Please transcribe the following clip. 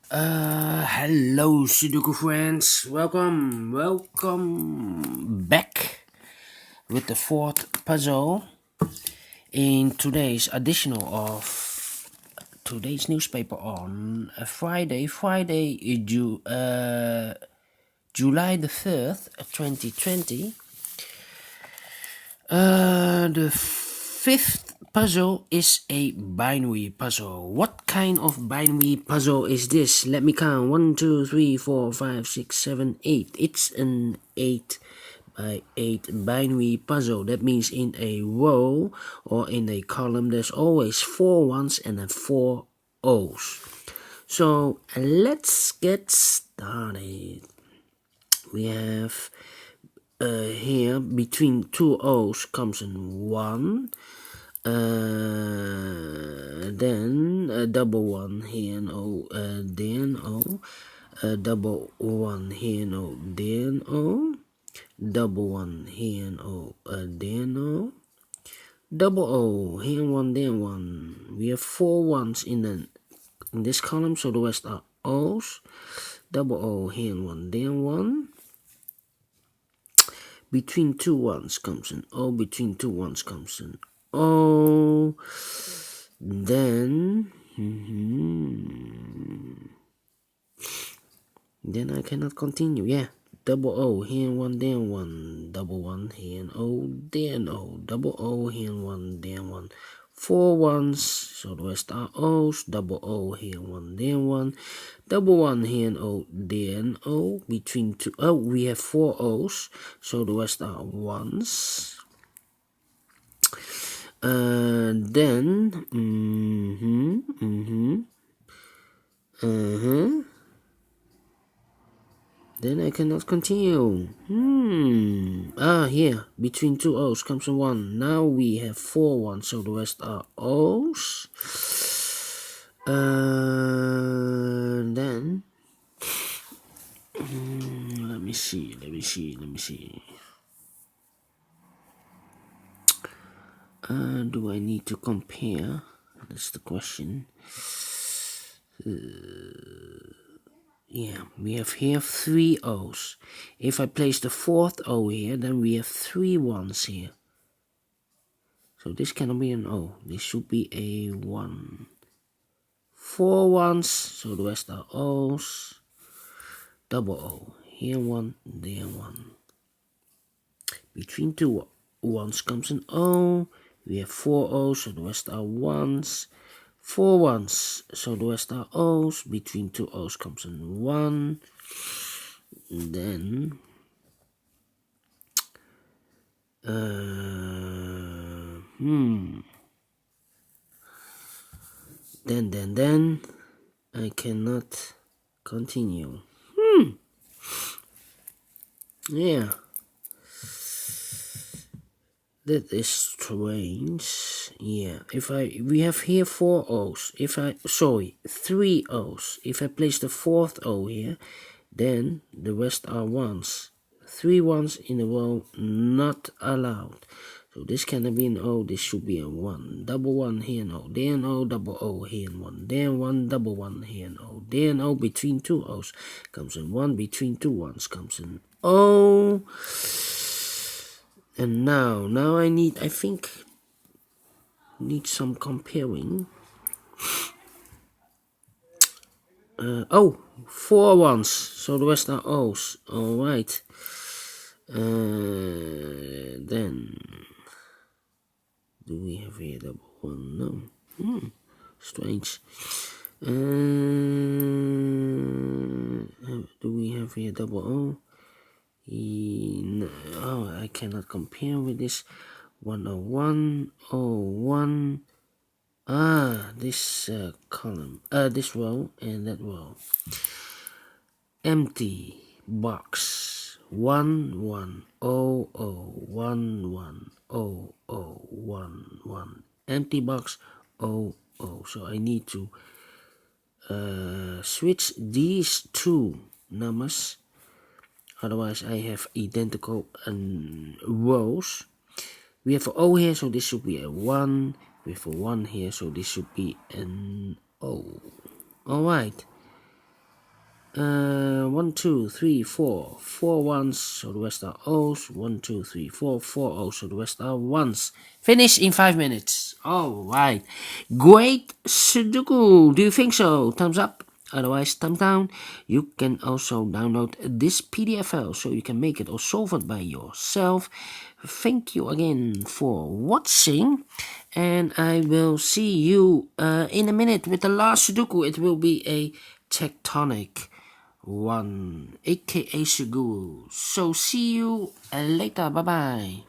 Hello Sudoku friends, welcome back with the fourth puzzle in today's edition of today's newspaper on Friday, July the 3rd, 2020. The fifth puzzle is a binary puzzle. What kind of binary puzzle is this? Let me count. 1, 2, 3, 4, 5, 6, 7, 8. It's an 8 by 8 binary puzzle. That means in a row or in a column there's always 4 ones and then 4 O's. So let's get started. We have here between two O's comes in 1, then a double 1 here and O, then O, double 1 here and O, then O, double 1 here and O, then O, double O here and 1, then 1. We have 4 ones in this column, so the rest are O's. Double O here and 1, then 1. Between two ones comes an O, between two ones comes an O, then I cannot continue. Yeah, double O here and 1, then 1, double 1 here and O, then O, double O here and 1, then 1. 4 ones, so the rest are O's. Double O here and 1, then 1, double 1 here and O, then O. Between two, we have 4 O's, so the rest are ones. Then then I cannot continue. Here, between two O's comes a 1. Now we have 4 ones, so the rest are O's. Then, let me see. Do I need to compare? That's the question. Yeah, we have here 3 O's. If I place the 4th O here, then we have 3 ones here. So this cannot be an O. This should be a 1. 4 ones, so the rest are O's. Double O. Here 1, there 1. Between two ones comes an O. We have 4 O's, so the rest are ones. 4 ones, so the rest are O's. Between two O's comes in 1. Then then I cannot continue. Yeah, that is strange. Yeah, we have here 4 O's. 3 O's. If I place the 4th O here, then the rest are ones. 3 ones in a row, not allowed. So this cannot be an O, this should be a 1. Double 1 here and O, then O, double O here and 1, then 1, double 1 here and O, then O. Between two O's comes in 1, between two ones comes in O. And now I think need some comparing. 4 ones, so the rest are O's. Alright. Then do we have here double 1? No. Strange. Do we have here double O? No, I cannot compare with this. 101, 01. This column, this row and that row. Empty box 1100110011. Empty box 00. So I need to switch these two numbers. Otherwise I have identical rows. We have an O here, so this should be a 1. With a 1 here, so this should be an O. Alright. 1, 2, 3, 4. 4 ones, so the rest are O's. 1, 2, 3, 4. 4 O's, so the rest are ones. Finish in 5 minutes. Alright. Great Sudoku. Do you think so? Thumbs up. Otherwise, thumbs down. You can also download this PDF file so you can make it or solve it by yourself. Thank you again for watching. And I will see you in a minute with the last Sudoku. It will be a tectonic one, aka Sudoku. So see you later. Bye bye.